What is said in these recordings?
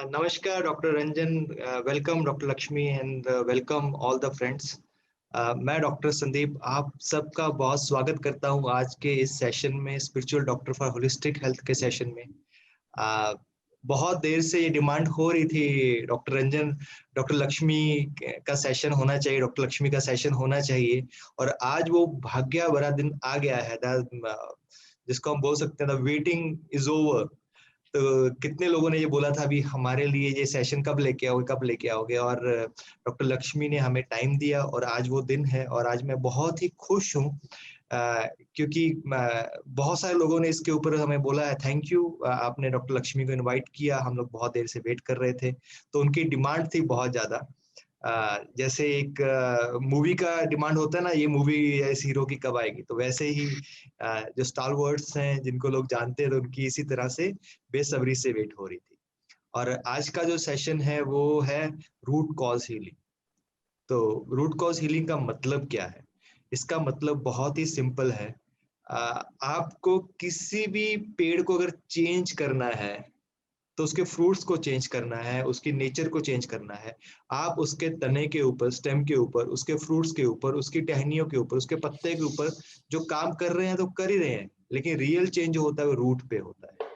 Namaskar, Dr. Ranjan. Welcome, Dr. Lakshmi, and welcome all the friends. मैं doctor Sandeep आप सबका बहुत स्वागत करता हूं आज के इस सेशन में, spiritual doctor for holistic health के सेशन में। बहुत देर से ये डिमांड हो रही थी डॉक्टर रंजन, डॉक्टर लक्ष्मी का सेशन होना चाहिए, डॉक्टर लक्ष्मी का सेशन होना चाहिए, और आज वो भाग्य भरा दिन आ गया है, जिसको हम बोल सकते हैं वेटिंग इज ओवर। तो कितने लोगों ने ये बोला था अभी हमारे लिए ये सेशन कब लेके आओगे, कब लेके आओगे, और डॉक्टर लक्ष्मी ने हमें टाइम दिया और आज वो दिन है। और आज मैं बहुत ही खुश हूँ क्योंकि बहुत सारे लोगों ने इसके ऊपर हमें बोला है थैंक यू, आपने डॉक्टर लक्ष्मी को इनवाइट किया, हम लोग बहुत देर से वेट कर रहे थे। तो उनकी डिमांड थी बहुत ज्यादा, जैसे एक मूवी का डिमांड होता है ना, ये मूवी इस हीरो की कब आएगी, तो वैसे ही जो स्टारवर्ड्स हैं जिनको लोग जानते हैं, तो उनकी इसी तरह से बेसब्री से वेट हो रही थी। और आज का जो सेशन है वो है रूट कॉज हीलिंग। तो रूट कॉज हीलिंग का मतलब क्या है? इसका मतलब बहुत ही सिंपल है। आपको किसी भी पेड़ को अगर चेंज करना है तो उसके फ्रूट्स को चेंज करना है, उसकी नेचर को चेंज करना है। आप उसके तने के ऊपर, स्टेम के ऊपर, उसके फ्रूट्स के ऊपर, उसकी टहनियों के ऊपर, उसके पत्ते के ऊपर जो काम कर रहे हैं तो कर ही रहे हैं, लेकिन रियल चेंज जो होता है वो रूट पे होता है।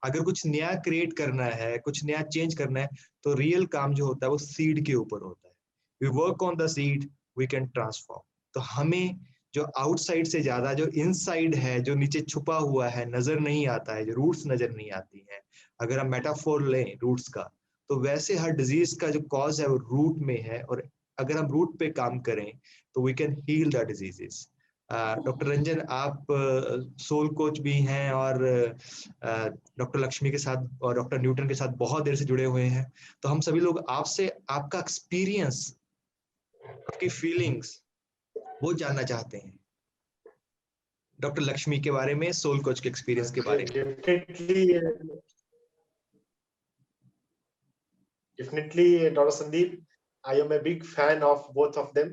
अगर कुछ नया क्रिएट करना है, कुछ नया चेंज करना है, तो रियल काम जो होता है वो सीड के ऊपर होता है। We work on the seed, we can transform. तो हमें जो आउटसाइड से ज्यादा जो इनसाइड है, जो नीचे छुपा हुआ है, नजर नहीं आता है, जो रूट्स नजर नहीं आती है, अगर हम मेटाफोर लें रूट्स का, तो वैसे हर डिजीज का जो कॉज है वो रूट में है। और अगर हम रूट पे काम करें तो we can heal the diseases. Doctor Ranjan, आप सोल कोच भी हैं और डॉक्टर लक्ष्मी के साथ और डॉक्टर न्यूटन के साथ बहुत देर से जुड़े हुए हैं। तो हम सभी लोग आपसे आपका एक्सपीरियंस, आपकी फीलिंग्स वो जानना चाहते हैं डॉक्टर लक्ष्मी के बारे में, सोल कोच के एक्सपीरियंस के बारे में। Definitely, Dr. Sandeep, I am a big fan of both of them.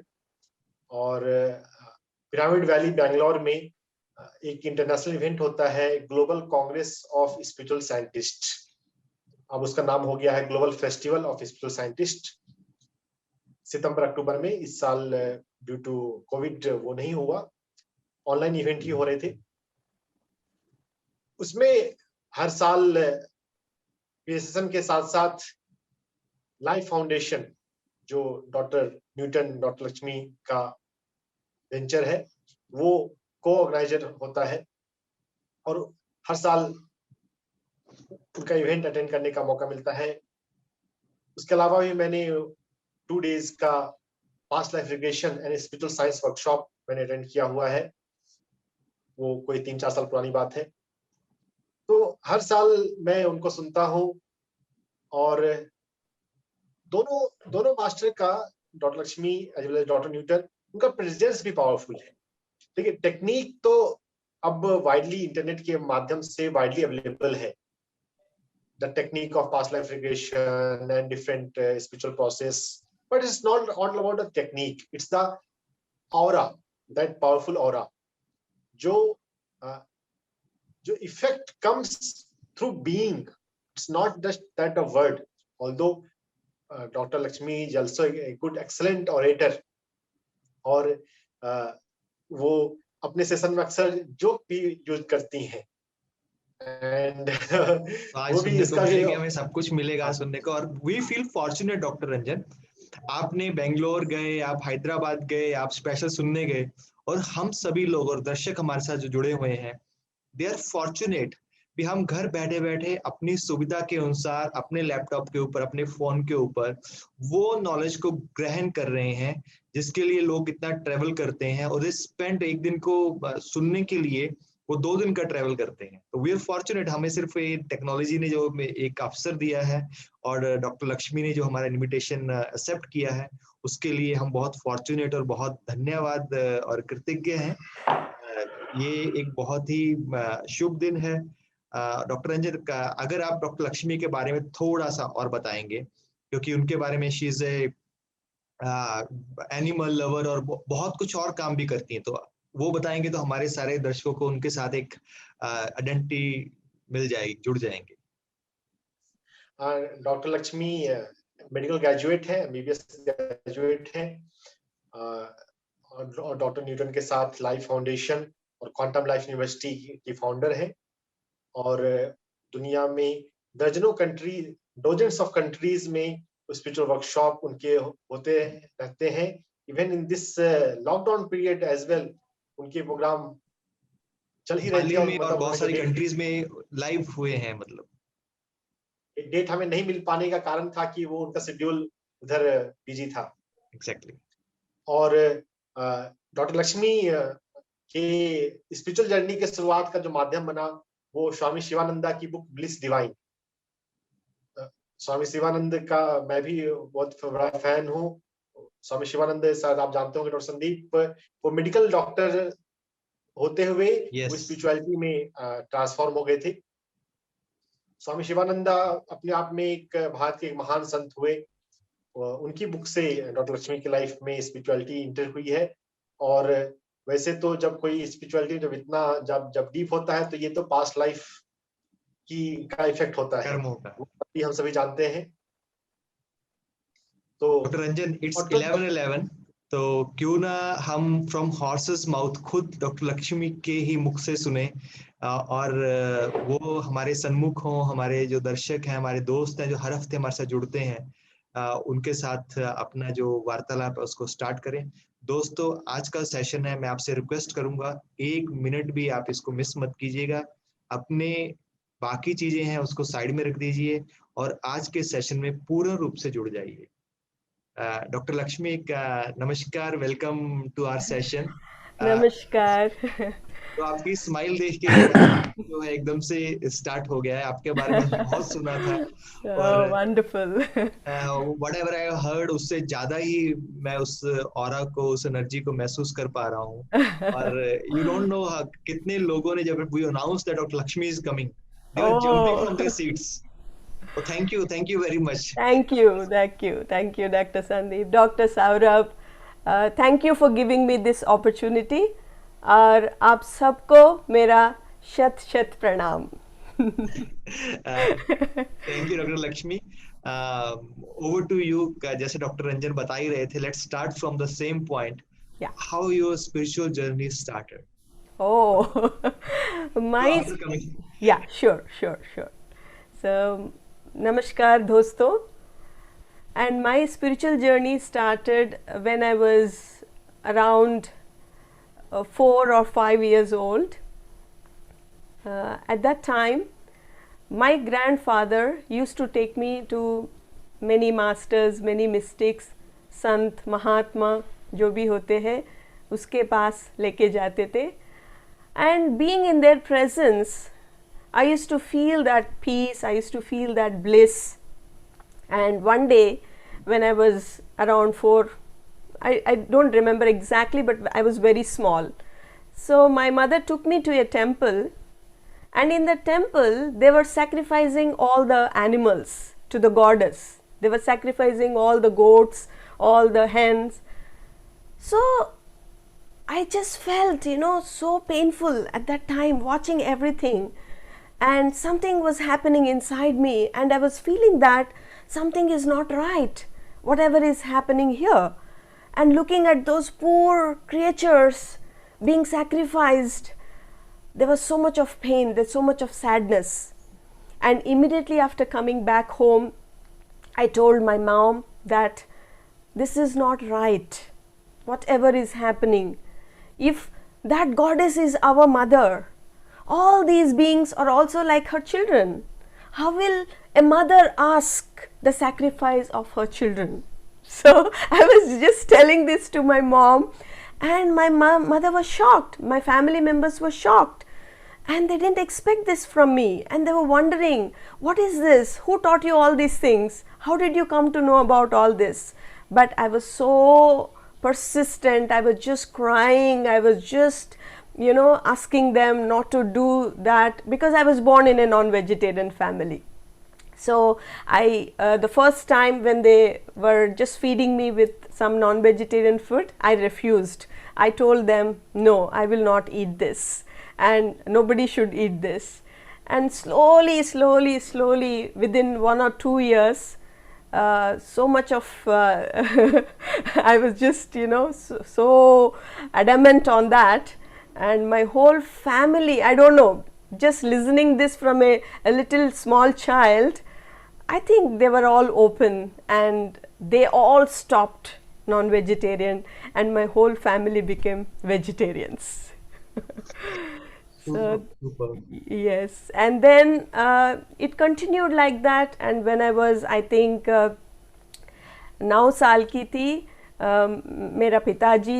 और पिरामिड वैली बैंगलोर में एक इंटरनेशनल इवेंट होता है, global congress of spiritual scientist. अब उसका नाम हो गया है global festival of spiritual scientist. सितंबर अक्टूबर में इस साल ड्यू टू कोविड वो नहीं हुआ, ऑनलाइन इवेंट ही हो रहे थे। उसमें हर साल पीएसएसएम के साथ साथ लाइफ फाउंडेशन, जो डॉक्टर न्यूटन, डॉक्टर लक्ष्मी का वेंचर है, वो को ऑर्गेनाइजर होता है और हर साल उनका इवेंट अटेंड करने का मौका मिलता है। उसके अलावा भी मैंने 2 डेज का past life regression and spiritual science workshop मैंने अटेंड किया हुआ है, वो कोई 3-4 साल पुरानी बात है। तो हर साल मैं उनको सुनता हूँ और दोनों मास्टर का, doctor Lakshmi as well as doctor Newton, उनका प्रेजेंस भी पावरफुल है। देखिए, टेक्निक तो अब वाइडली इंटरनेट के माध्यम से वाइडली अवेलेबल है। The technique of past life regression and different spiritual process, but it's not all about the technique, it's the aura, that powerful aura, जो effect comes through being. It's not just that a word, although doctor Lakshmi is also a good excellent orator, और वो अपने session में अक्सर joke भी use करती हैं। And आज वो भी सुनने को इसका मिलेगा, हमें सब कुछ मिलेगा सुनने को। और we feel fortunate doctor Ranjan, आपने बेंगलोर गए, आप हैदराबाद गए, आप स्पेशल सुनने गए, और हम सभी लोग और दर्शक हमारे साथ जो जुड़े हुए हैं, दे आर फॉर्चुनेट भी हम घर बैठे बैठे अपनी सुविधा के अनुसार अपने लैपटॉप के ऊपर, अपने फोन के ऊपर वो नॉलेज को ग्रहण कर रहे हैं, जिसके लिए लोग इतना ट्रेवल करते हैं, और स्पेंड एक दिन को सुनने के लिए वो 2 दिन का ट्रेवल करते हैं। तो वी आर फॉर्चुनेट, हमें सिर्फ ये टेक्नोलॉजी ने जो एक अवसर दिया है और डॉक्टर लक्ष्मी ने जो हमारा इनविटेशन एक्सेप्ट किया है, उसके लिए हम बहुत फॉर्चुनेट और बहुत धन्यवाद और कृतज्ञ हैं। ये एक बहुत ही शुभ दिन है। डॉक्टर रंजन का, अगर आप डॉक्टर लक्ष्मी के बारे में थोड़ा सा और बताएंगे, क्योंकि उनके बारे में she is a animal lover और बहुत कुछ और काम भी करती हैं, तो वो बताएंगे तो हमारे सारे दर्शकों को उनके साथ एक आइडेंटिटी मिल जाएगी, जुड़ जाएंगे। डॉक्टर लक्ष्मी मेडिकल ग्रेजुएट है, एमबीबीएस ग्रेजुएट है, और डॉक्टर न्यूटन के साथ लाइफ फाउंडेशन और क्वांटम लाइफ यूनिवर्सिटी की फाउंडर है, और दुनिया में डोजेंस ऑफ कंट्रीज में स्पिरिचुअल वर्कशॉप उनके होते रहते हैं। Even in this lockdown period as well उनके प्रोग्राम चल ही रहते हैं, में और बहुत सारी कंट्रीज में लाइव हुए हैं। मतलब डेट हमें नहीं मिल पाने का कारण था कि वो उनका शेड्यूल उधर बिजी था। एग्जैक्टली। और डॉक्टर लक्ष्मी के स्पिरिचुअल जर्नी के शुरुआत का जो माध्यम बना वो स्वामी शिवानंदा की बुक ब्लिस डिवाइन। स्वामी शिवानंद का मैं भी बहुत बड़ा फैन हूँ। स्वामी शिवानंद शायद आप जानते होंगे डॉक्टर संदीप, वो मेडिकल डॉक्टर होते हुए वो स्पिरिचुअलिटी में ट्रांसफॉर्म हो गए थे। स्वामी शिवानंदा अपने आप में एक भारत के एक महान संत हुए। उनकी बुक से डॉक्टर लक्ष्मी की लाइफ में स्पिरिचुअलिटी इंटर हुई है। और वैसे तो जब कोई स्पिरिचुअलिटी जब इतना जब डीप होता है तो ये तो पास्ट लाइफ का इफेक्ट होता है, वो हम सभी जानते हैं। तो डॉक्टर रंजन, इट्स 11:11, तो क्यों ना हम फ्रॉम हॉर्सेस माउथ खुद डॉक्टर लक्ष्मी के ही मुख से सुने, और वो हमारे सन्मुख हों, हमारे जो दर्शक हैं, हमारे दोस्त हैं जो हर हफ्ते हमारे साथ जुड़ते हैं, उनके साथ अपना जो वार्तालाप है उसको स्टार्ट करें। दोस्तों, आज का सेशन है, मैं आपसे रिक्वेस्ट करूंगा 1 मिनट भी आप इसको मिस मत कीजिएगा। अपने बाकी चीजें हैं उसको साइड में रख दीजिए और आज के सेशन में पूर्ण रूप से जुड़ जाइए। डॉक्टर लक्ष्मी, नमस्कार, वेलकम टू आवर सेशन। नमस्कार। तो आपकी स्माइल देख के जो है एकदम से स्टार्ट हो गया है। आपके बारे में बहुत सुना था और वंडरफुल, व्हाटएवर आई हर्ड उससे ज्यादा ही मैं उस ऑरा को, उस एनर्जी को महसूस कर पा रहा हूँ। और यू डोंट नो कितने लोगों ने जब we announce that doctor Lakshmi is coming, they were jumping from their seats. So thank you very much. Thank you, Dr. Sandeep, Dr. Saurabh. Thank you for giving me this opportunity. और आप सबको मेरा शत प्रणाम। Thank you, Dr. Lakshmi. Over to you. जैसे doctor Ranjan बता ही रहे थे, let's start from the same point. Yeah. How your spiritual journey started? Oh, yeah, sure. So, namaskar दोस्तों, and my spiritual journey started when I was around 4 or 5 years old. At that time my grandfather used to take me to many masters, many mystics, संत महात्मा जो भी होते हैं उसके पास लेके जाते थे, and being in their presence I used to feel that peace, I used to feel that bliss. And one day when I was around 4, I don't remember exactly, but I was very small. So my mother took me to a temple, and in the temple they were sacrificing all the animals to the goddess. They were sacrificing all the goats, all the hens. So I just felt, so painful at that time watching everything. And something was happening inside me, and I was feeling that something is not right, whatever is happening here. And looking at those poor creatures being sacrificed, there was so much of pain, there's so much of sadness. And immediately after coming back home, I told my mom that this is not right, whatever is happening. If that goddess is our mother, all these beings are also like her children. How will a mother ask the sacrifice of her children? So I was just telling this to my mom, and my mother was shocked. My family members were shocked, and they didn't expect this from me, and they were wondering, what is this? Who taught you all these things? How did you come to know about all this? But I was so persistent. I was just crying. I was just asking them not to do that, because I was born in a non-vegetarian family. So the first time when they were just feeding me with some non-vegetarian food, I refused. I told them, no, I will not eat this, and nobody should eat this. And slowly, within 1 or 2 years, so much of I was just, so adamant on that, and my whole family, I don't know, just listening this from a little small child, I think they were all open and they all stopped non-vegetarian, and my whole family became vegetarians. So Super. yes, and then it continued like that, and when I was, I think 9 साल की थी, मेरा पिताजी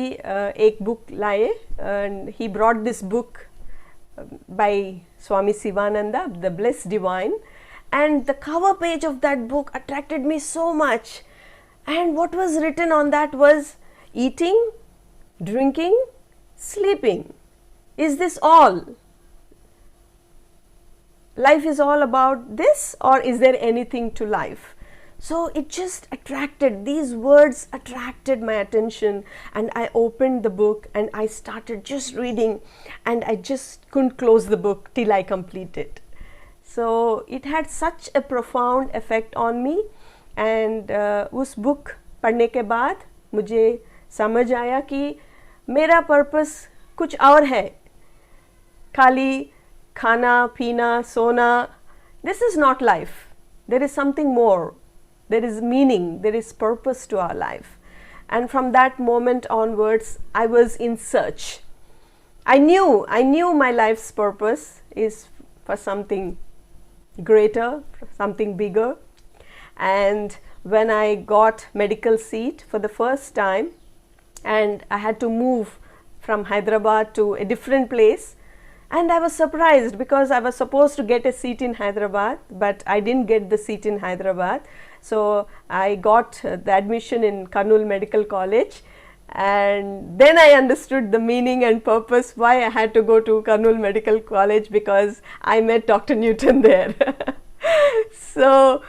एक book लाए, and he brought this book by Swami Sivananda, The Blessed Divine, and the cover page of that book attracted me so much, and what was written on that was eating, drinking, sleeping. Is this all? Life is all about this, or is there anything to life? So it just attracted, these words attracted my attention, and I opened the book and I started just reading, and I just couldn't close the book till I completed. So it had such a profound effect on me, and उस book पढ़ने के बाद मुझे समझ आया कि मेरा purpose कुछ और है, खाली खाना पीना सोना. This is not life. There is something more. There is meaning, there is purpose to our life. And from that moment onwards, I was in search. I knew my life's purpose is for something greater, something bigger. And when I got medical seat for the first time, and I had to move from Hyderabad to a different place, and I was surprised because I was supposed to get a seat in Hyderabad, but I didn't get the seat in Hyderabad. So I got the admission in Kurnool Medical College, and then I understood the meaning and purpose why I had to go to Kurnool Medical College, because I met Dr. Newton there. So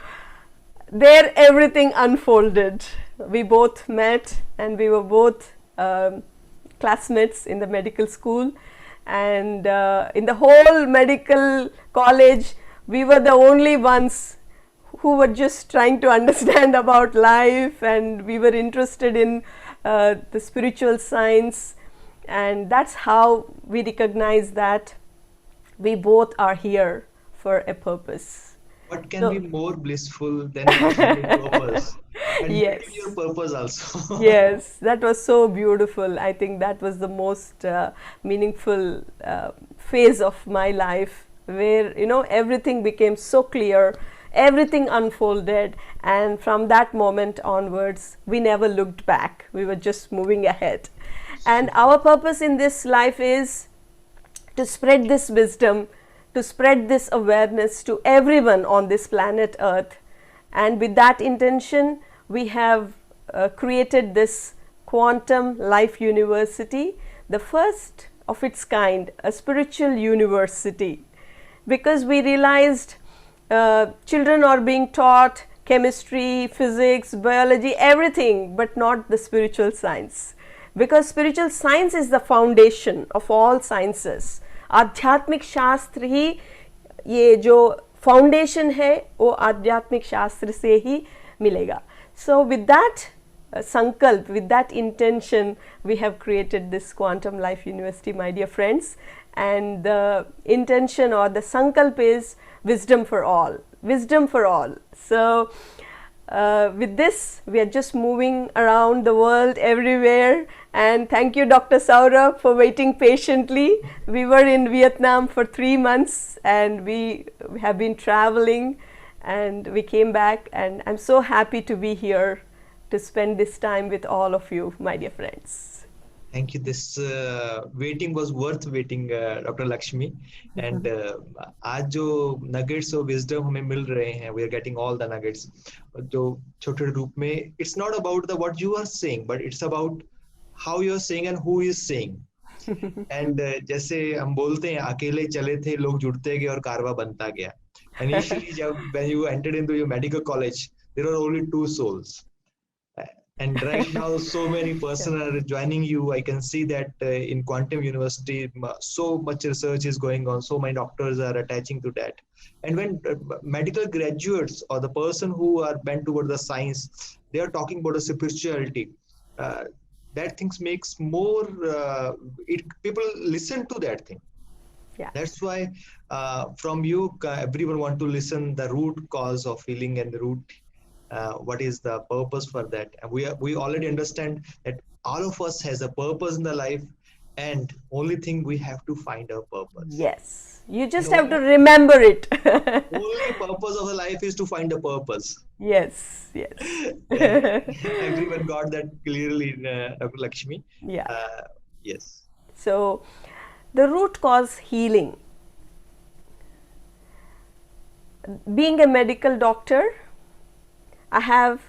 there everything unfolded. We both met, and we were both classmates in the medical school, and in the whole medical college we were the only ones who were just trying to understand about life, and we were interested in the spiritual science, and that's how we recognize that we both are here for a purpose. What can be more blissful than achieving purpose? And Yes. meeting your purpose also. Yes, that was so beautiful. I think that was the most meaningful phase of my life, where everything became so clear, everything unfolded, and from that moment onwards we never looked back. We were just moving ahead, and our purpose in this life is to spread this wisdom, to spread this awareness to everyone on this planet Earth. And with that intention, we have created this Quantum Life University, the first of its kind, a spiritual university, because we realized children are being taught chemistry, physics, biology, everything, but not the spiritual science, because spiritual science is the foundation of all sciences. आध्यात्मिक शास्त्र ही, ये जो foundation है वो आध्यात्मिक शास्त्र से ही मिलेगा. So with that sankalp, with that intention, we have created this Quantum Life University, my dear friends, and the intention or the sankalp is wisdom for all, wisdom for all. So with this, we are just moving around the world everywhere, and thank you, Dr. Saurabh, for waiting patiently. We were in Vietnam for 3 months, and we have been traveling, and we came back, and I'm so happy to be here to spend this time with all of you, my dear friends. Thank you. This waiting was worth waiting, Dr. Lakshmi. And आज जो nuggets of wisdom हमें मिल रहे हैं, we are getting all the nuggets. जो छोटे रूप में, it's not about the what you are saying, but it's about how you are saying and who is saying. And जैसे हम बोलते हैं, अकेले चले थे, लोग जुड़ते गए और कारवा बनता गया. Initially, when you entered into your medical college, there were only 2 souls. And right now, so many persons are joining you. I can see that in Quantum University, so much research is going on. So many doctors are attaching to that. And when medical graduates or the person who are bent toward the science, they are talking about the spirituality. Uh, that things makes more. People listen to that thing. Yeah. That's why from you, everyone want to listen the root cause of healing and the root what is the purpose for that. And we already understand that all of us has a purpose in the life, and only thing we have to find our purpose. Yes, you just No, have to remember it. only purpose of the life is to find a purpose. Yes, yes. Everyone got that clearly in Dr. Lakshmi. Yeah. Yes. So, the root cause healing. Being a medical doctor, I have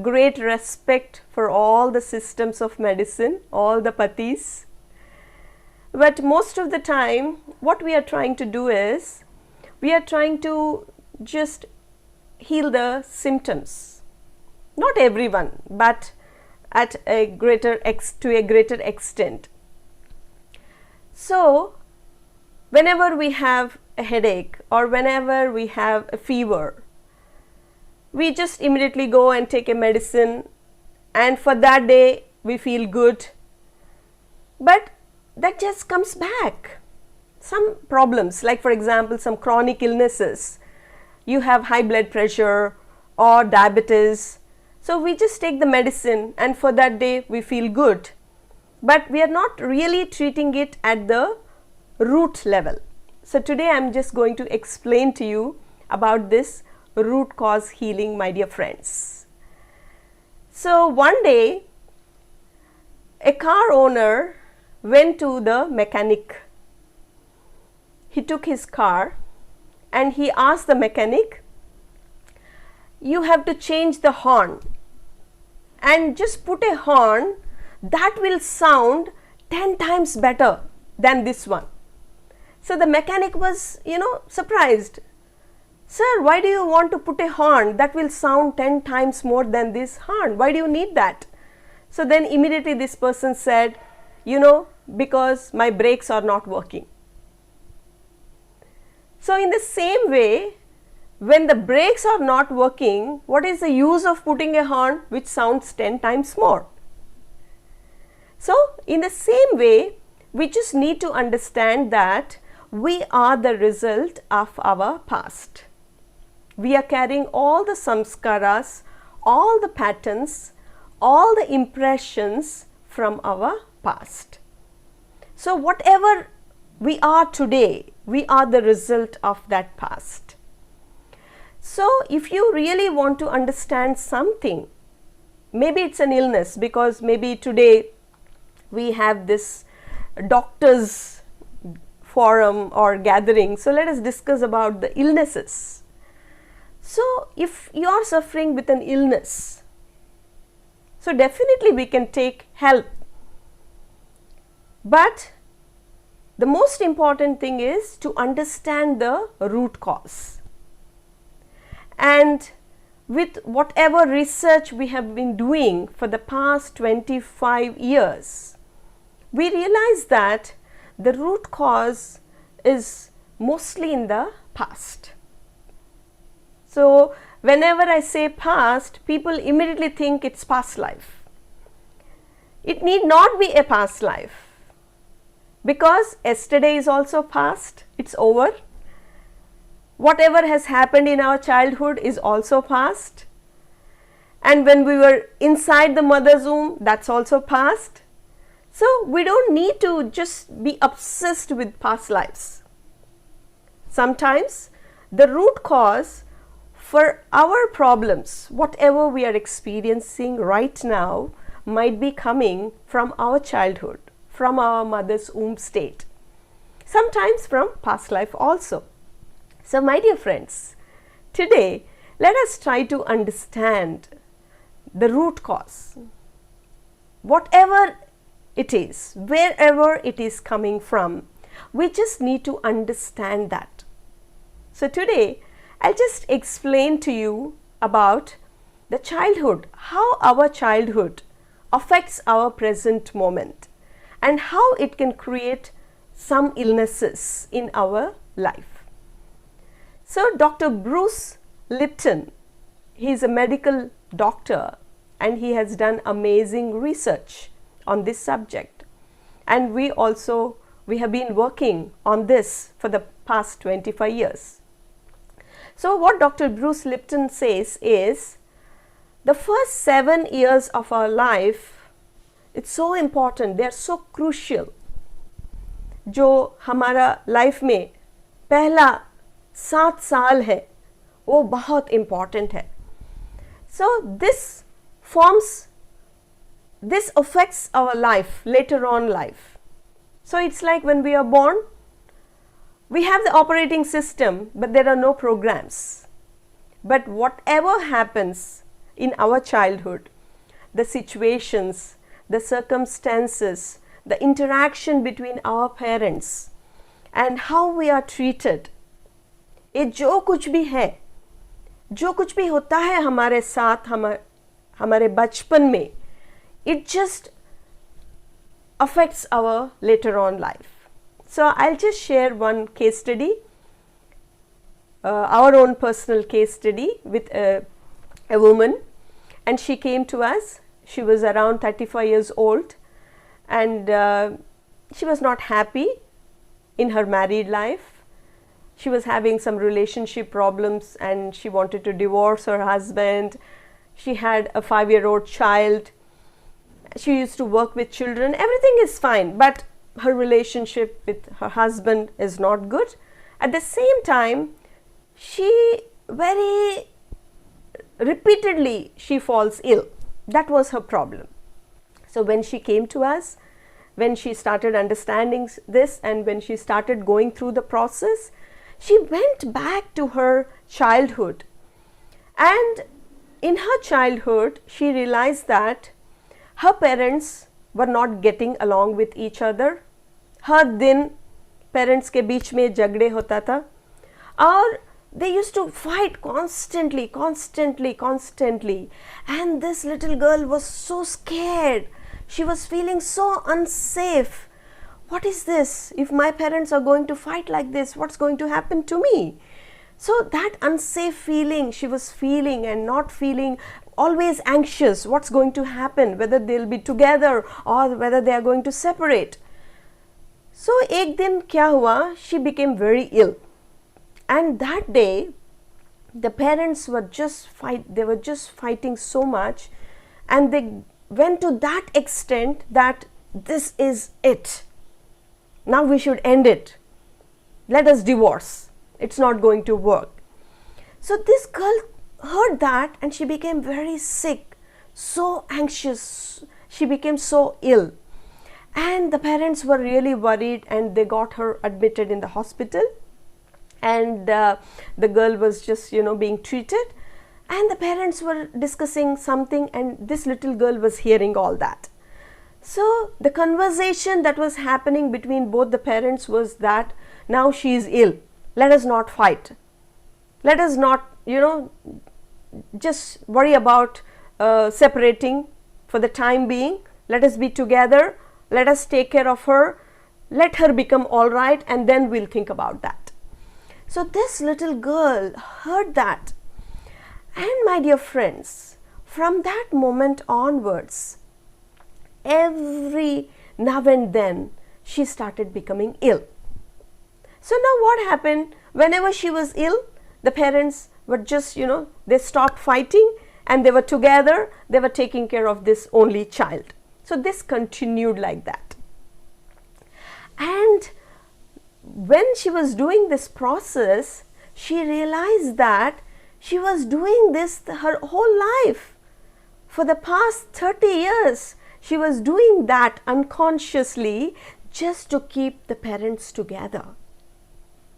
great respect for all the systems of medicine, all the pathis. But most of the time, what we are trying to do is, we are trying to just heal the symptoms. Not everyone, but at a greater to a greater extent. So, whenever we have a headache or whenever we have a fever, we just immediately go and take a medicine, and for that day we feel good. But that just comes back. Some problems, like for example, some chronic illnesses, you have high blood pressure or diabetes. So we just take the medicine and for that day we feel good. But we are not really treating it at the root level. So today I am just going to explain to you about this root cause healing, my dear friends. So one day a car owner went to the mechanic. He took his car and he asked the mechanic, you have to change the horn and just put a horn that will sound 10 times better than this one. So the mechanic was, surprised. Sir, why do you want to put a horn that will sound 10 times more than this horn? Why do you need that? So then immediately this person said, because my brakes are not working. So in the same way, when the brakes are not working, what is the use of putting a horn which sounds 10 times more? So in the same way, we just need to understand that we are the result of our past. We are carrying all the samskaras, all the patterns, all the impressions from our past. So whatever we are today, we are the result of that past. So if you really want to understand something, maybe it's an illness, because maybe today we have this doctors forum or gathering. So let us discuss about the illnesses. So if you are suffering with an illness, so definitely we can take help. But the most important thing is to understand the root cause. And with whatever research we have been doing for the past 25 years, we realize that the root cause is mostly in the past. So whenever I say past, people immediately think it's past life. It need not be a past life, because yesterday is also past, it's over. Whatever has happened in our childhood is also past. And when we were inside the mother's womb, that's also past. So we don't need to just be obsessed with past lives. Sometimes the root cause for our problems, whatever we are experiencing right now, might be coming from our childhood, from our mother's womb state, sometimes from past life also. So my dear friends, today let us try to understand the root cause. Whatever it is, wherever it is coming from, we just need to understand that. So today I'll just explain to you about the childhood, how our childhood affects our present moment and how it can create some illnesses in our life. So Dr. Bruce Lipton, he is a medical doctor and he has done amazing research on this subject, and we have been working on this for the past 25 years. So what Dr. Bruce Lipton says is, the first 7 years of our life, it's so important, they are so crucial. जो हमारा life में पहला 7 साल है वो बहुत important है. So this affects our life, later on life. So it's like when we are born, we have the operating system, but there are no programs. But whatever happens in our childhood, the situations, the circumstances, the interaction between our parents and how we are treated, ये जो कुछ भी है, जो कुछ भी होता है हमारे साथ हमारे बचपन में, it just affects our later on life. So I'll just share one case study, our own personal case study with a woman, and she came to us. She was around 35 years old, and she was not happy in her married life. She was having some relationship problems and she wanted to divorce her husband. She had a 5-year-old child. She used to work with children. Everything is fine, but her relationship with her husband is not good. At the same time, she very repeatedly she falls ill. That was her problem. So when she came to us, when she started understanding this and when she started going through the process, she went back to her childhood, and in her childhood she realized that her parents were not getting along with each other. हर दिन parents के बीच में झगड़े होता था और they used to fight constantly, and this little girl was so scared. She was feeling so unsafe. What is this? If my parents are going to fight like this, what's going to happen to me? So that unsafe feeling she was feeling and not feeling, always anxious, what's going to happen, whether they'll be together or whether they are going to separate. So एक दिन क्या हुआ, she became very ill, and that day the parents were just fighting so much, and they went to that extent that this is it. Now we should end it. Let us divorce. It's not going to work. So this girl heard that and she became very sick, so anxious. She became so ill. And the parents were really worried and they got her admitted in the hospital. And the girl was just, being treated. And the parents were discussing something and this little girl was hearing all that. So the conversation that was happening between both the parents was that now she is ill. Let us not fight. Let us not, just worry about separating for the time being. Let us be together. Let us take care of her. Let her become all right and then we'll think about that. So this little girl heard that. And my dear friends, from that moment onwards, every now and then she started becoming ill. So now what happened? Whenever she was ill, the parents were just, they stopped fighting and they were together. They were taking care of this only child. So this continued like that. And when she was doing this process, she realized that she was doing this her whole life. For the past 30 years, she was doing that unconsciously just to keep the parents together,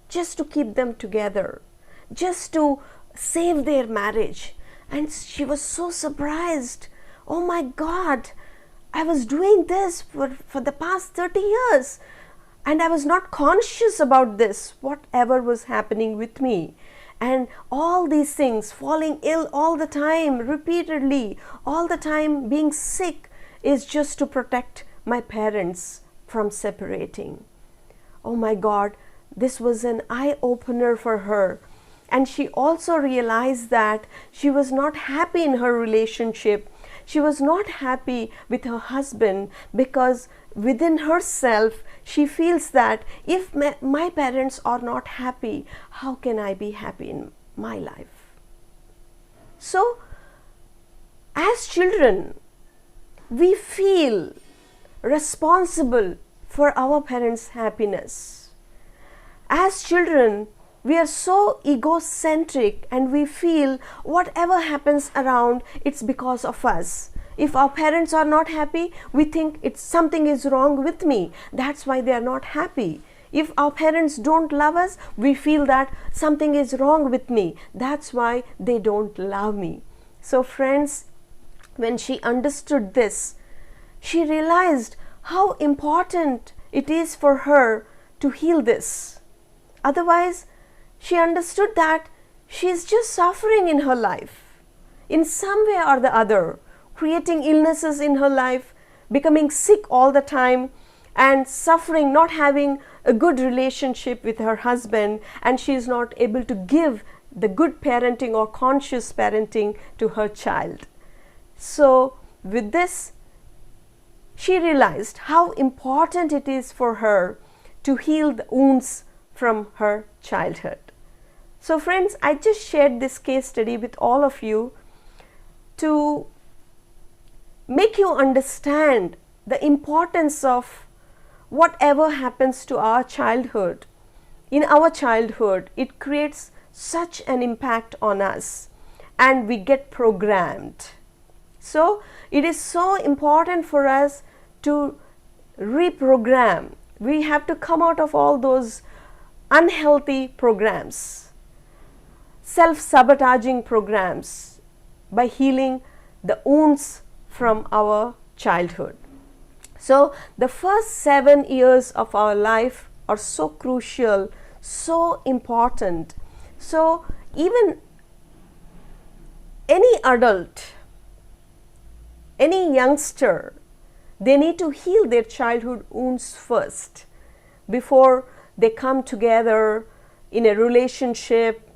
just to keep them together, just to save their marriage. And she was so surprised. Oh my God, I was doing this for the past 30 years and I was not conscious about this, whatever was happening with me. and all these things, falling ill all the time, repeatedly, all the time being sick, is just to protect my parents from separating. Oh my God, this was an eye-opener for her. And she also realized that she was not happy in her relationship. She was not happy with her husband because within herself she feels that if my parents are not happy, how can I be happy in my life? So, as children, we feel responsible for our parents' happiness. As children, we are so egocentric and we feel whatever happens around, it's because of us. If our parents are not happy, we think it's something is wrong with me. That's why they are not happy. If our parents don't love us, we feel that something is wrong with me. That's why they don't love me. So friends, when she understood this, she realized how important it is for her to heal this. Otherwise, she understood that she is just suffering in her life, in some way or the other, creating illnesses in her life, becoming sick all the time, and suffering, not having a good relationship with her husband, and she is not able to give the good parenting or conscious parenting to her child. So, with this, she realized how important it is for her to heal the wounds from her childhood. So friends, I just shared this case study with all of you to make you understand the importance of whatever happens to our childhood. In our childhood, it creates such an impact on us and we get programmed. So it is so important for us to reprogram. We have to come out of all those unhealthy programs, self-sabotaging programs, by healing the wounds from our childhood. So the first 7 years of our life are so crucial, so important. So even any adult, any youngster, they need to heal their childhood wounds first before they come together in a relationship,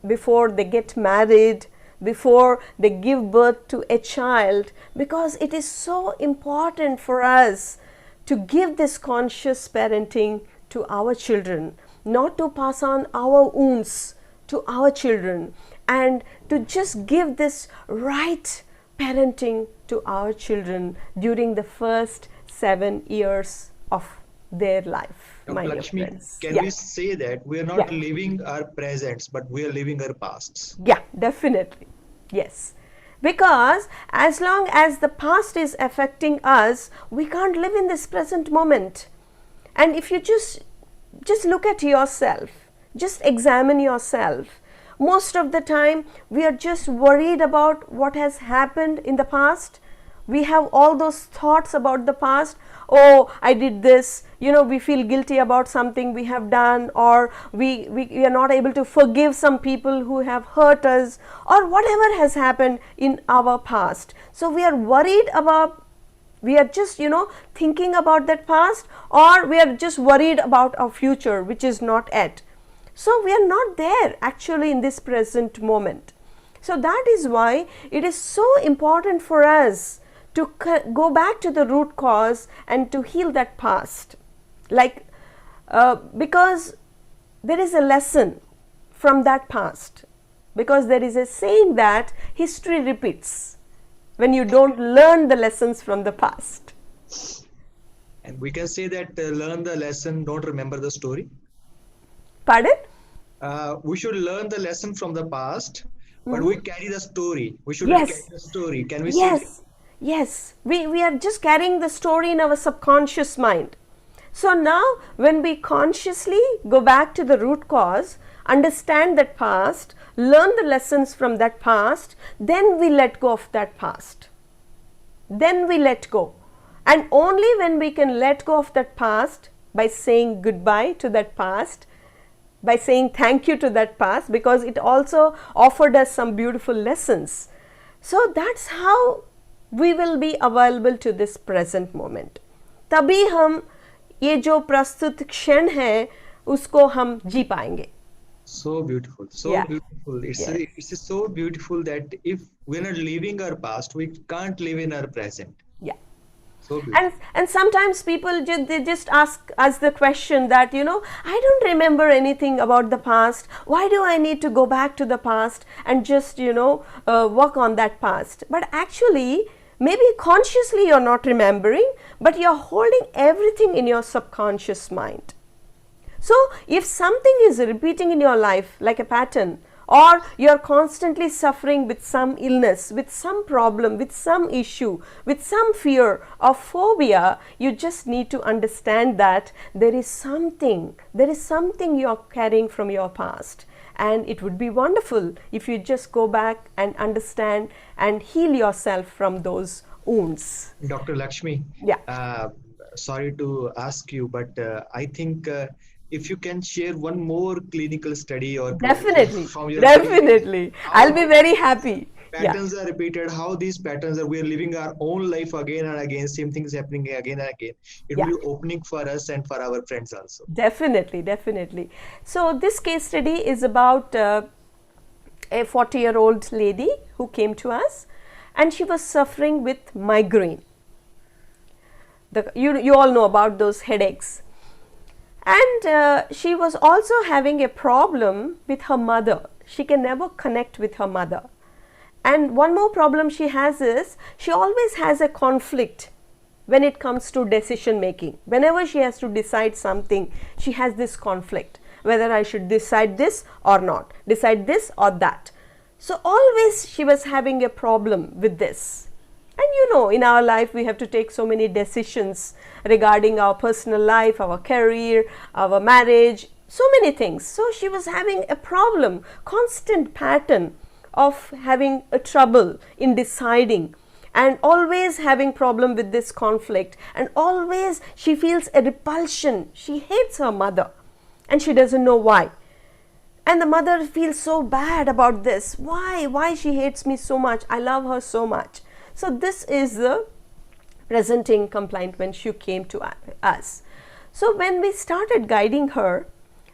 before they get married, before they give birth to a child, because it is so important for us to give this conscious parenting to our children, not to pass on our wounds to our children, and to just give this right parenting to our children during the first 7 years of their life. Dr. Lakshmi, can we say that we are not living our presents, but we are living our pasts? Yeah, definitely. Yes. Because as long as the past is affecting us, we can't live in this present moment. And if you just look at yourself, just examine yourself. Most of the time, we are just worried about what has happened in the past. We have all those thoughts about the past. Oh, I did this. You know, we feel guilty about something we have done, or we are not able to forgive some people who have hurt us, or whatever has happened in our past. So we are worried about, we are just, thinking about that past, or we are just worried about our future, which is not yet. So we are not there actually in this present moment. So that is why it is so important for us to go back to the root cause and to heal that past. Because there is a lesson from that past. Because there is a saying that history repeats when you don't learn the lessons from the past. And we can say that learn the lesson, don't remember the story. Pardon? We should learn the lesson from the past, but we carry the story. We should Yes. carry the story. Can we Yes. say that? Yes, we are just carrying the story in our subconscious mind. So now when we consciously go back to the root cause, understand that past, learn the lessons from that past, then we let go of that past. Then we let go. And only when we can let go of that past by saying goodbye to that past, by saying thank you to that past, because it also offered us some beautiful lessons. So that's how we will be available to this present moment. तभी हम ये जो प्रस्तुत क्षण है उसको हम जी पाएंगे. So beautiful, so Yeah. beautiful. Yes. It's so beautiful that if we're not living our past, we can't live in our present. Yeah. So beautiful. And sometimes people they just ask us the question that, you know, I don't remember anything about the past. Why do I need to go back to the past and just, you know, work on that past? But actually, maybe consciously you're not remembering, but you're holding everything in your subconscious mind. So if something is repeating in your life like a pattern, or you're constantly suffering with some illness, with some problem, with some issue, with some fear or phobia, you just need to understand that there is something you're carrying from your past. And it would be wonderful if you just go back and understand and heal yourself from those wounds. Dr. Lakshmi, Yeah. sorry to ask you, but I think if you can share one more clinical study or Definitely, from your definitely. I'll be very happy. Yeah. patterns are repeated, how these patterns are, we are living our own life again and again, same things happening again and again. It will be opening for us and for our friends also. Definitely, definitely. So this case study is about a 40-year-old lady who came to us, and she was suffering with migraine. You all know about those headaches. And she was also having a problem with her mother. She can never connect with her mother. And one more problem she has is she always has a conflict when it comes to decision making. Whenever she has to decide something, she has this conflict, whether I should decide this or not, decide this or that. So always she was having a problem with this. And you know, in our life we have to take so many decisions regarding our personal life, our career, our marriage, so many things. So she was having a problem, constant pattern of having a trouble in deciding, and always having problem with this conflict, and always she feels a repulsion. She hates her mother and she doesn't know why. And the mother feels so bad about this. Why she hates me so much? I love her so much. So this is the presenting complaint when she came to us. So when we started guiding her,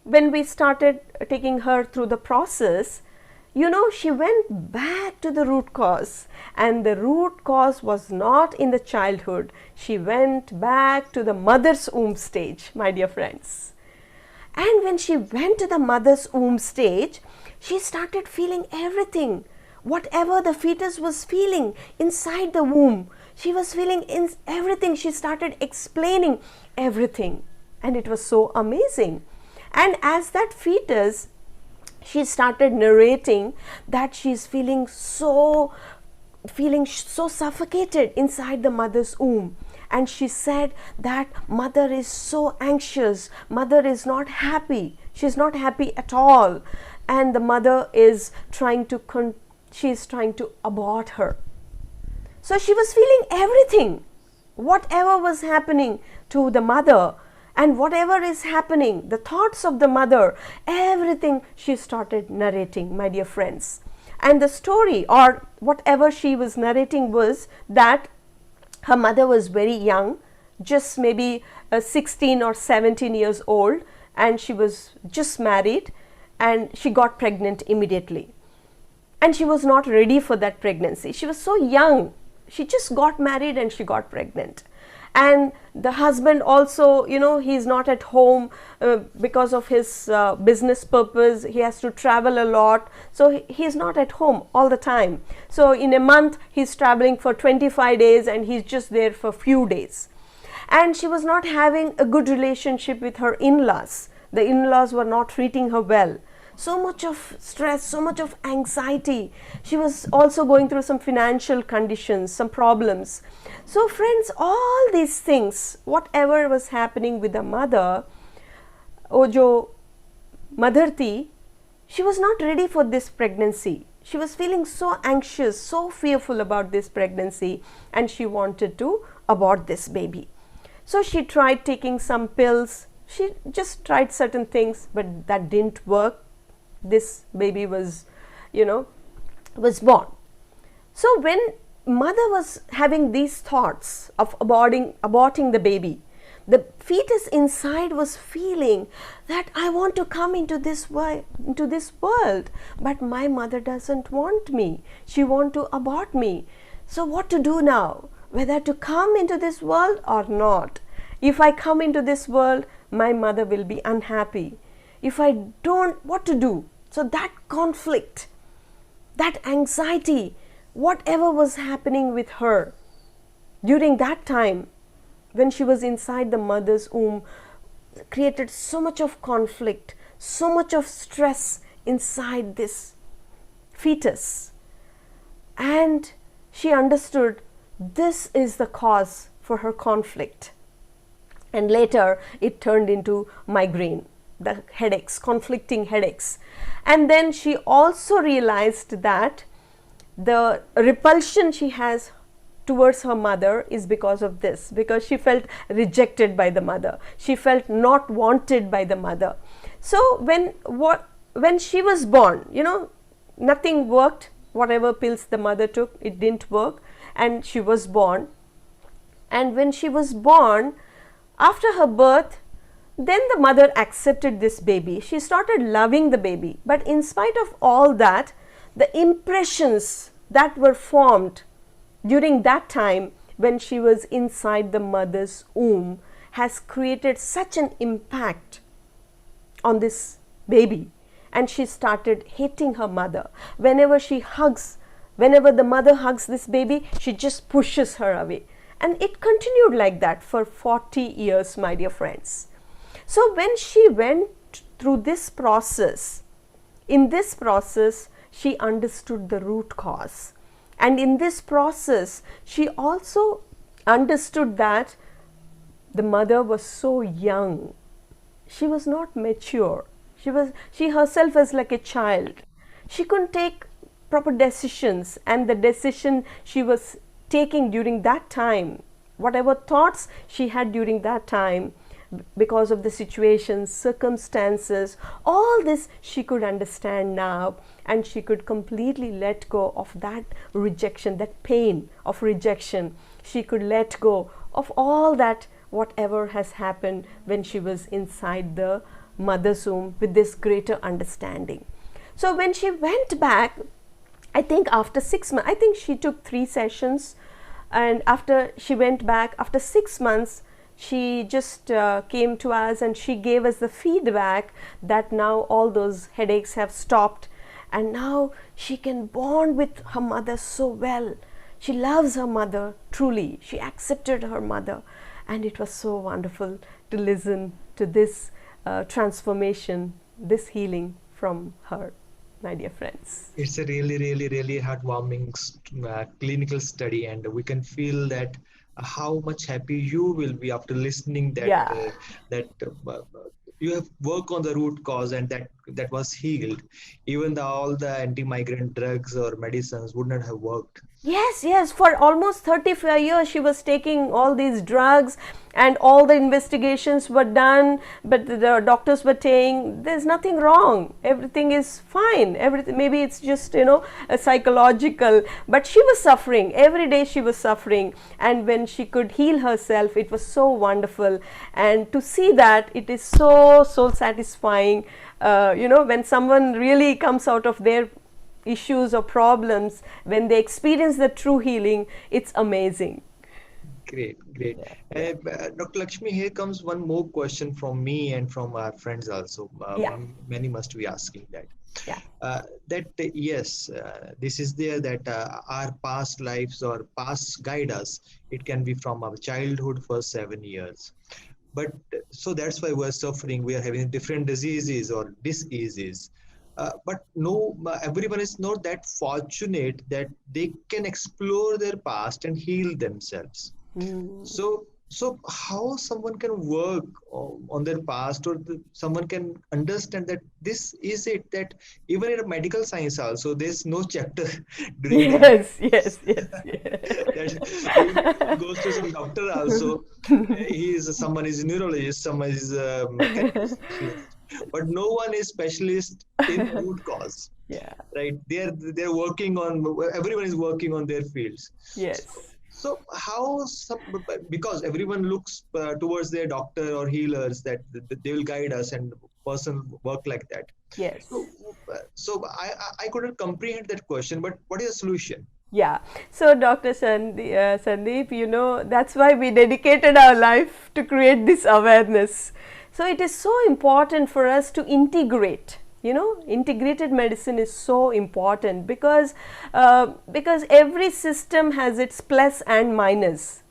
when we started taking her through the process, you know, she went back to the root cause, and the root cause was not in the childhood. She went back to the mother's womb stage, my dear friends. And when she went to the mother's womb stage, she started feeling everything. Whatever the fetus was feeling inside the womb, she was feeling in everything. She started explaining everything, and it was so amazing. And as that fetus, she started narrating that she's feeling so suffocated inside the mother's womb. And she said that mother is so anxious, mother is not happy, she's not happy at all, and the mother is trying to abort her. So she was feeling everything, whatever was happening to the mother, and whatever is happening, the thoughts of the mother, everything she started narrating, my dear friends. And the story, or whatever she was narrating, was that her mother was very young, just maybe 16 or 17 years old, and she was just married, and she got pregnant immediately. And she was not ready for that pregnancy. She was so young. She just got married and she got pregnant. And the husband also, you know, he's not at home because of his business purpose. He has to travel a lot. So he's not at home all the time. So in a month, he's traveling for 25 days and he's just there for a few days. And she was not having a good relationship with her in-laws. The in-laws were not treating her well. So much of stress, so much of anxiety. She was also going through some financial conditions, some problems. So friends, all these things, whatever was happening with the mother, jo mother thi, she was not ready for this pregnancy. She was feeling so anxious, so fearful about this pregnancy, and she wanted to abort this baby. So she tried taking some pills, She just tried certain things, but that didn't work. This baby was, was born. So when mother was having these thoughts of aborting the baby, the fetus inside was feeling that I want to come into this world, but my mother doesn't want me. She wants to abort me. So what to do now? Whether to come into this world or not. If I come into this world, my mother will be unhappy. If I don't, what to do? So that conflict, that anxiety, whatever was happening with her during that time when she was inside the mother's womb, created so much of conflict, so much of stress inside this fetus. And she understood this is the cause for her conflict. And later it turned into migraine, the headaches, conflicting headaches. And then she also realized that the repulsion she has towards her mother is because of this, because she felt rejected by the mother. She felt not wanted by the mother. So when she was born, nothing worked. Whatever pills the mother took, it didn't work, and she was born. And when she was born, after her birth, then the mother accepted this baby. She started loving the baby. But in spite of all that, the impressions that were formed during that time when she was inside the mother's womb has created such an impact on this baby. And she started hating her mother. Whenever the mother hugs this baby, she just pushes her away. And it continued like that for 40 years, my dear friends. So when she went through this process, in this process, she understood the root cause. And in this process, she also understood that the mother was so young. She was not mature. She herself was like a child. She couldn't take proper decisions, and the decision she was taking during that time, whatever thoughts she had during that time, because of the situations, circumstances, all this she could understand now, and she could completely let go of that rejection, that pain of rejection. She could let go of all that, whatever has happened when she was inside the mother's womb, with this greater understanding. So when she went back, I think after 6 months, I think she took 3 sessions, and after she went back, after 6 months, she just came to us and she gave us the feedback that now all those headaches have stopped, and now she can bond with her mother so well. She loves her mother truly. She accepted her mother, and it was so wonderful to listen to this transformation, this healing from her, my dear friends. It's a really, really, really heartwarming clinical study, and we can feel that how much happy you will be after listening that you have worked on the root cause, and that was healed. Even all the anti-migraine drugs or medicines would not have worked. Yes, for almost 35 years she was taking all these drugs, and all the investigations were done, but the doctors were saying there's nothing wrong, everything is fine, everything, maybe it's just a psychological, but she was suffering every day. She was suffering, and when she could heal herself, it was so wonderful. And to see that, it is so satisfying, when someone really comes out of their issues or problems, when they experience the true healing, it's amazing. Great. Dr. Lakshmi, here comes one more question from me and from our friends also. Many must be asking that. This is there that our past lives or past guide us. It can be from our childhood for 7 years. But so that's why we're suffering. We are having different diseases or diseases. But everyone is not that fortunate that they can explore their past and heal themselves. So So how someone can work on their past, or someone can understand that this is it, that even in a medical science also there's no chapter during the Yes, yes, yes, yes. that even if one goes to some doctor also, he is someone is a neurologist, someone is a mechanical specialist, but no one is specialist in the root cause, Yeah, right? They're working on, everyone is working on their fields. yes, So how some, because everyone looks towards their doctor or healers, that they will guide us, and person work like that. So yes. I couldn't comprehend that question, but what is the solution? Yeah. So, Dr. Sandeep, that's why we dedicated our life to create this awareness. So, it is so important for us to integrate. Integrated medicine is so important because every system has its plus and minus,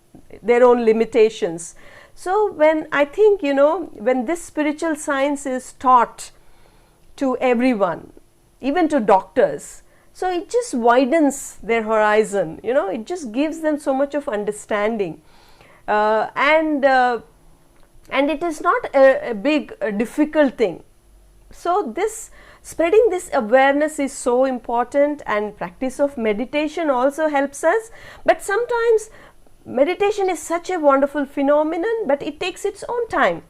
their own limitations. So, when I think, when this spiritual science is taught to everyone, even to doctors, so it just widens their horizon, it just gives them so much of understanding, and it is not a big difficult thing. So this spreading this awareness is so important, and practice of meditation also helps us. But sometimes meditation is such a wonderful phenomenon, but it takes its own time.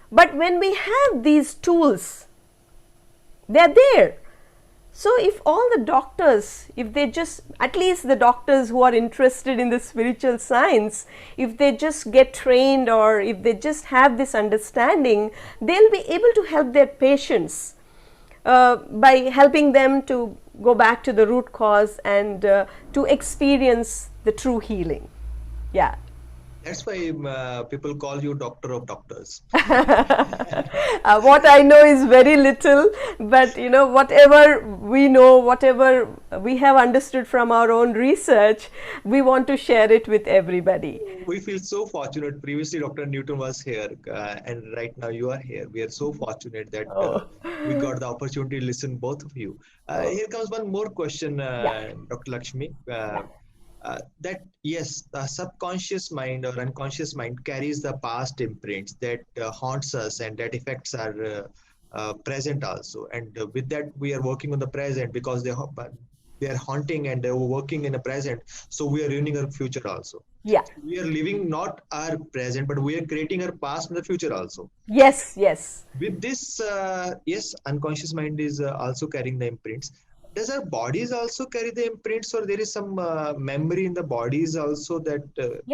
But when we have these tools, they are there. So if all the doctors, if they just, at least the doctors who are interested in the spiritual science, if they just get trained, or if they just have this understanding, they'll be able to help their patients by helping them to go back to the root cause and to experience the true healing. Yeah. That's why people call you doctor of doctors. What I know is very little, but whatever we know, whatever we have understood from our own research, we want to share it with everybody. We feel so fortunate. Previously, Dr. Newton was here, and right now you are here. We are so fortunate that we got the opportunity to listen both of you. Here comes one more question, Yeah. Dr. Lakshmi. That yes, the subconscious mind or unconscious mind carries the past imprints that haunts us and that affects our present also. And with that, we are working on the present because they are haunting and they are working in the present. So we are ruining our future also. Yeah. We are living not our present, but we are creating our past and the future also. Yes, yes. With this, yes, unconscious mind is also carrying the imprints. Does our bodies also carry the imprints, or there is some memory in the bodies also that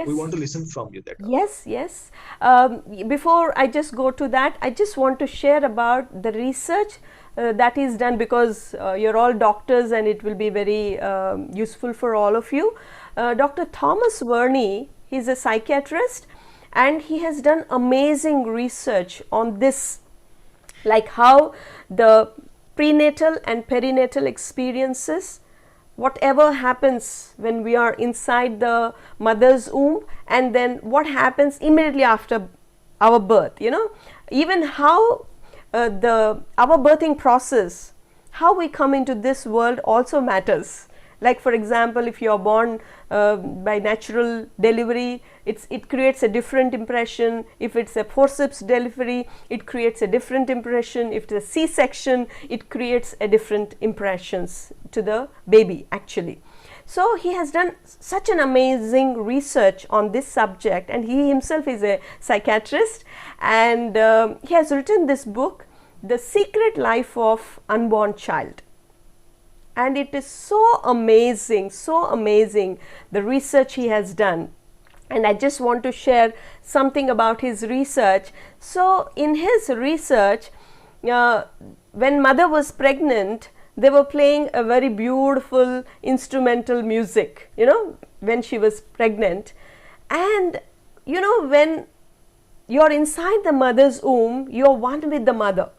we want to listen from you? That Yes, yes. Before I just go to that, I just want to share about the research that is done, because you're all doctors and it will be very useful for all of you. Dr. Thomas Verney, he's a psychiatrist, and he has done amazing research on this, like how the prenatal and perinatal experiences, whatever happens when we are inside the mother's womb, and then what happens immediately after our birth, even how our birthing process, how we come into this world also matters. Like for example, if you are born by natural delivery, it creates a different impression. If it's a forceps delivery, it creates a different impression. If it's a C-section, it creates a different impressions to the baby actually. So he has done such an amazing research on this subject, and he himself is a psychiatrist, and he has written this book, The Secret Life of Unborn Child. And it is so amazing, the research he has done. And I just want to share something about his research. So in his research, when mother was pregnant, they were playing a very beautiful instrumental music, when she was pregnant. And when you're inside the mother's womb, you're one with the mother.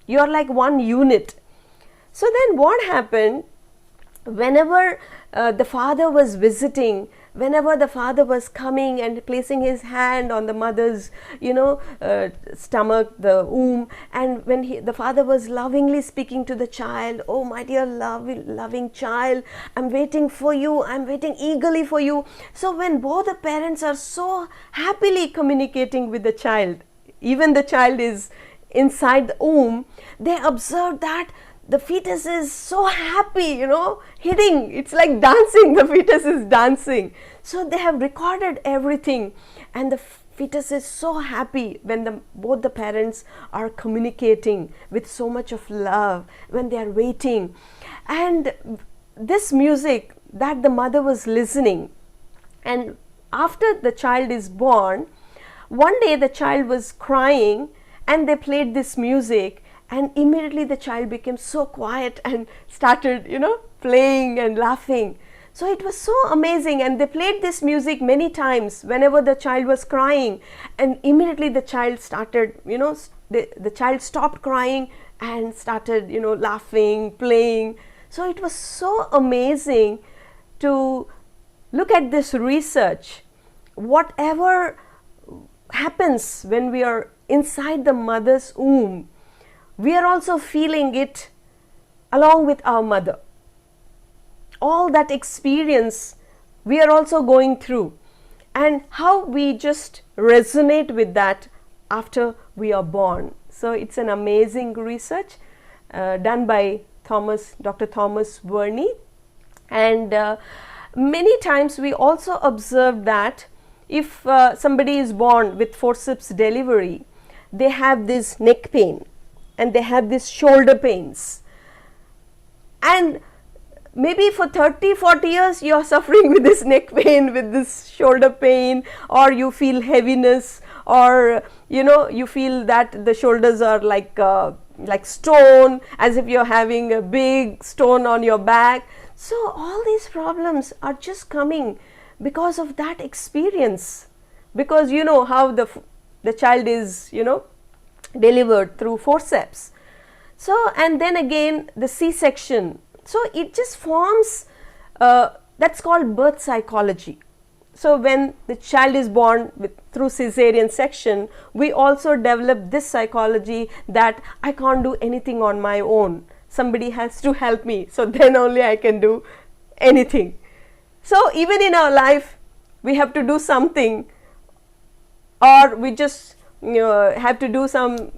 You're like one unit. So then what happened, whenever the father was visiting, whenever the father was coming and placing his hand on the mother's, stomach, the womb, and when the father was lovingly speaking to the child, oh my dear loving child, I'm waiting for you, I'm waiting eagerly for you. So when both the parents are so happily communicating with the child, even the child is inside the womb, they observe that the fetus is so happy, hitting, it's like dancing, the fetus is dancing. So they have recorded everything, and the fetus is so happy when both the parents are communicating with so much of love, when they are waiting. And this music that the mother was listening, and after the child is born, one day the child was crying and they played this music, and immediately the child became so quiet and started, playing and laughing. So it was so amazing, and they played this music many times whenever the child was crying, and immediately the child started, the child stopped crying and started, laughing, playing. So it was so amazing to look at this research. Whatever happens when we are inside the mother's womb, we are also feeling it along with our mother. All that experience we are also going through, and how we just resonate with that after we are born. So it's an amazing research done by Dr. Thomas Verney. And many times we also observe that if somebody is born with forceps delivery, they have this neck pain and they have this shoulder pains, and maybe for 30-40 years you are suffering with this neck pain, with this shoulder pain, or you feel heaviness, or you feel that the shoulders are like stone, as if you're having a big stone on your back. So all these problems are just coming because of that experience, because how the child is delivered through forceps. So, and then again the C-section. So it just forms, that's called birth psychology. So when the child is born through cesarean section, we also develop this psychology that I can't do anything on my own. Somebody has to help me, so then only I can do anything. So even in our life, we have to do something, or we just have to do some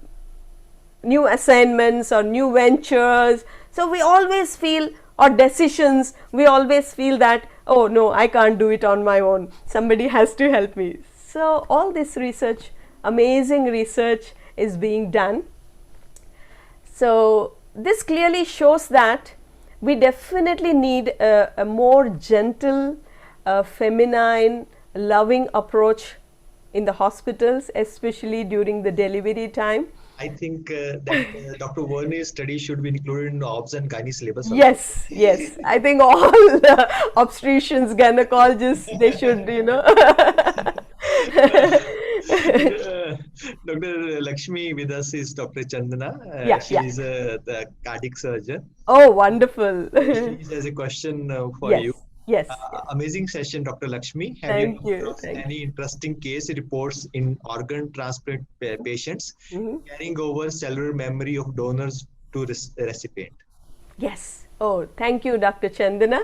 new assignments or new ventures. So we always feel, or decisions, we always feel that, oh no, I can't do it on my own, somebody has to help me. So all this research, amazing research is being done. So this clearly shows that we definitely need a more gentle, feminine, loving approach in the hospitals, especially during the delivery time. I think that Dr. Verney's study should be included in the obs and gynae syllabus. Yes, yes. I think all the obstetricians, gynecologists, they should, Dr. Lakshmi with us is Dr. Chandana. She is the cardiac surgeon. Oh, wonderful. She has a question for you. Yes. Amazing session, Dr. Lakshmi. Thank you. Any interesting case reports in organ transplant patients carrying over cellular memory of donors to recipient? Yes. Oh, thank you, Dr. Chandana,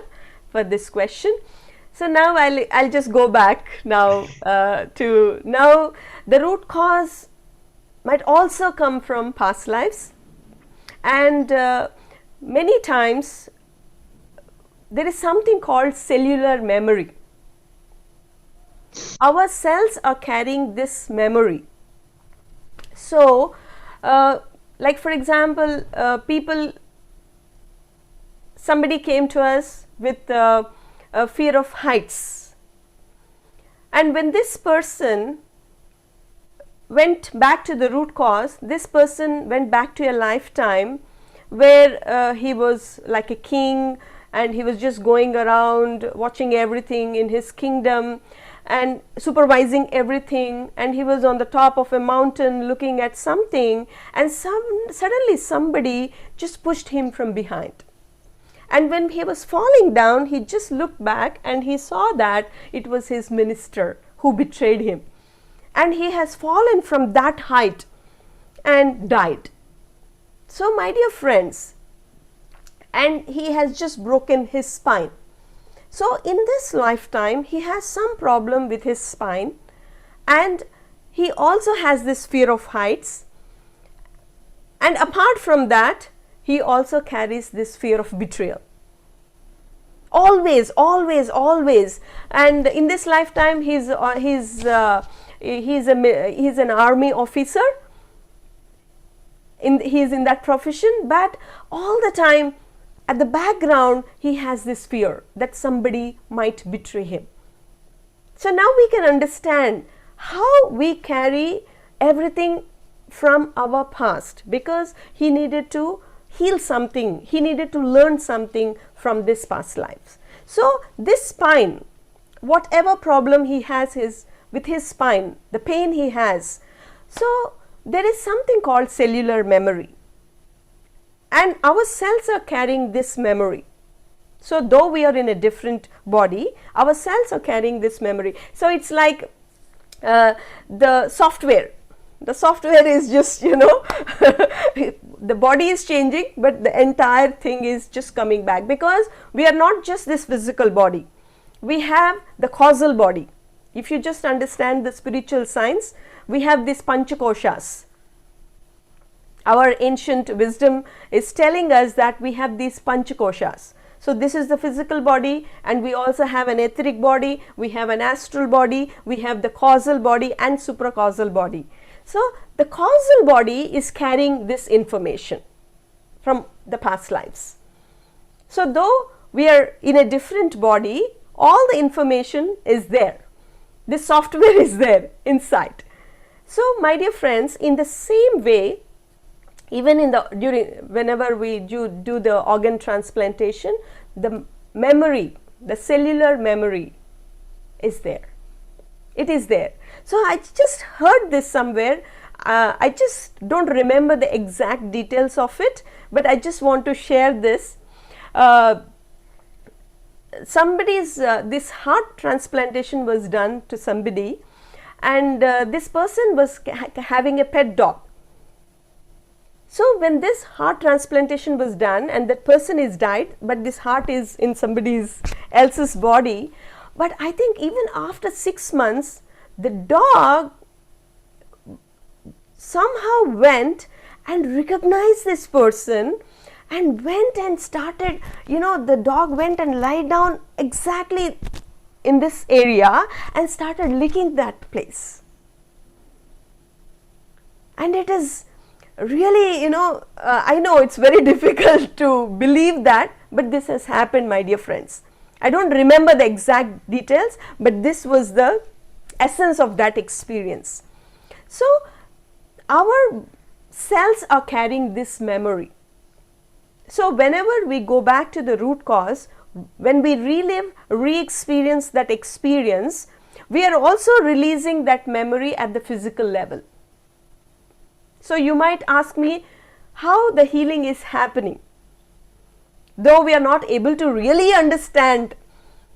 for this question. So now I'll just go back now to now the root cause might also come from past lives, and many times there is something called cellular memory. Our cells are carrying this memory. So like for example, somebody came to us with a fear of heights, and when this person went back to the root cause, this person went back to a lifetime where he was like a king, and he was just going around watching everything in his kingdom and supervising everything, and he was on the top of a mountain looking at something, and suddenly somebody just pushed him from behind, And when he was falling down, he just looked back and he saw that it was his minister who betrayed him. And he has fallen from that height and died. So, my dear friends, and he has just broken his spine. So, in this lifetime, he has some problem with his spine, and he also has this fear of heights. And apart from that, he also carries this fear of betrayal. Always, always, always. And in this lifetime, he's an army officer. He is in that profession, but all the time at the background he has this fear that somebody might betray him. So now we can understand how we carry everything from our past, because he needed to heal something, he needed to learn something from this past lives. So this spine, whatever problem he has with his spine, the pain he has, so there is something called cellular memory, and our cells are carrying this memory. So though we are in a different body, our cells are carrying this memory. So it's like the software is just, the body is changing, but the entire thing is just coming back, because we are not just this physical body, we have the causal body. If you just understand the spiritual science, we have these panchakoshas. Our ancient wisdom is telling us that we have these panchakoshas. So this is the physical body, and we also have an etheric body, we have an astral body, we have the causal body and supracausal body. So the causal body is carrying this information from the past lives. So though we are in a different body, all the information is there. This software is there inside. So my dear friends, in the same way, even whenever we do the organ transplantation, the memory, the cellular memory is there. It is there. So I just heard this somewhere. I just don't remember the exact details of it, but I just want to share this. This heart transplantation was done to somebody, and this person was having a pet dog. So when this heart transplantation was done and that person is died, but this heart is in somebody else's body, but I think even after 6 months, the dog somehow went and recognized this person and went and started, the dog went and lied down exactly in this area and started licking that place. And it is really, I know it's very difficult to believe that, but this has happened, my dear friends. I don't remember the exact details, but this was the essence of that experience. So our cells are carrying this memory. So whenever we go back to the root cause, when we relive, re-experience that experience, we are also releasing that memory at the physical level. So you might ask me how the healing is happening. Though we are not able to really understand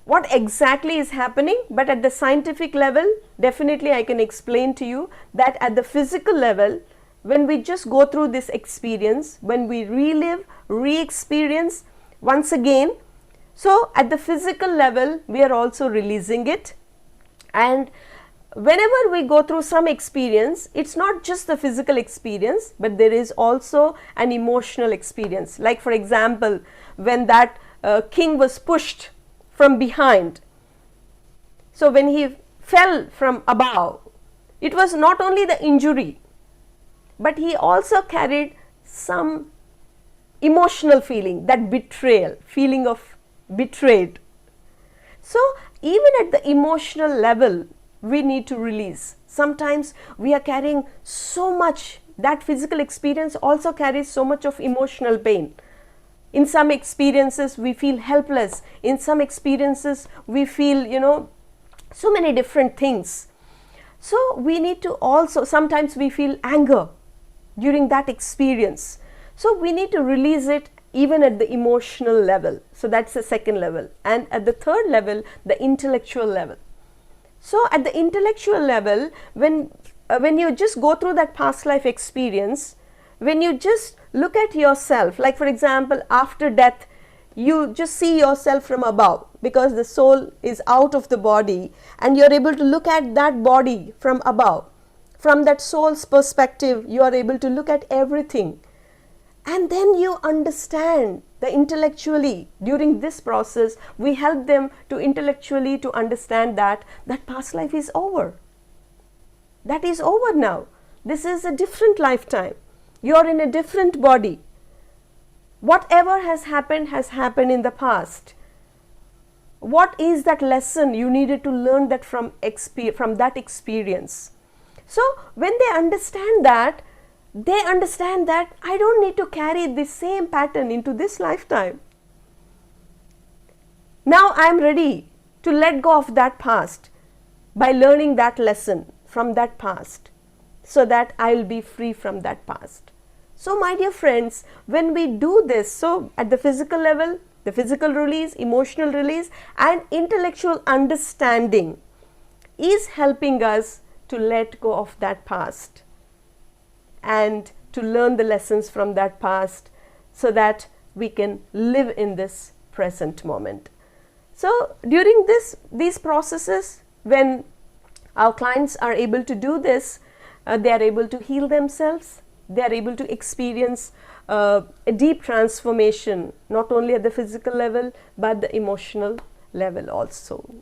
what exactly is happening, but at the scientific level, definitely I can explain to you that at the physical level, when we just go through this experience, when we relive, re-experience once again, so at the physical level, we are also releasing it. And whenever we go through some experience, it's not just the physical experience, but there is also an emotional experience. Like for example, when that king was pushed from behind. So when he fell from above, it was not only the injury, but he also carried some emotional feeling, that betrayal, feeling of betrayed. So even at the emotional level, we need to release. Sometimes we are carrying so much, that physical experience also carries so much of emotional pain. In some experiences we feel helpless, in some experiences we feel, so many different things. So we need to also, sometimes we feel anger during that experience. So we need to release it even at the emotional level. So that's the second level. And at the third level, the intellectual level. So at the intellectual level, when you just go through that past life experience, when you just look at yourself, like for example, after death, you just see yourself from above, because the soul is out of the body, and you're able to look at that body from above. From that soul's perspective, you are able to look at everything. And then you understand the intellectually. During this process, we help them to intellectually to understand that that past life is over. That is over now. This is a different lifetime. You are in a different body. Whatever has happened in the past. What is that lesson you needed to learn that from that experience? So when they understand that I don't need to carry the same pattern into this lifetime. Now I am ready to let go of that past by learning that lesson from that past, so that I will be free from that past. So my dear friends, when we do this, so at the physical level, the physical release, emotional release, and intellectual understanding is helping us to let go of that past and to learn the lessons from that past, so that we can live in this present moment. So during these processes, when our clients are able to do this, they are able to heal themselves, they are able to experience a deep transformation, not only at the physical level but the emotional level also.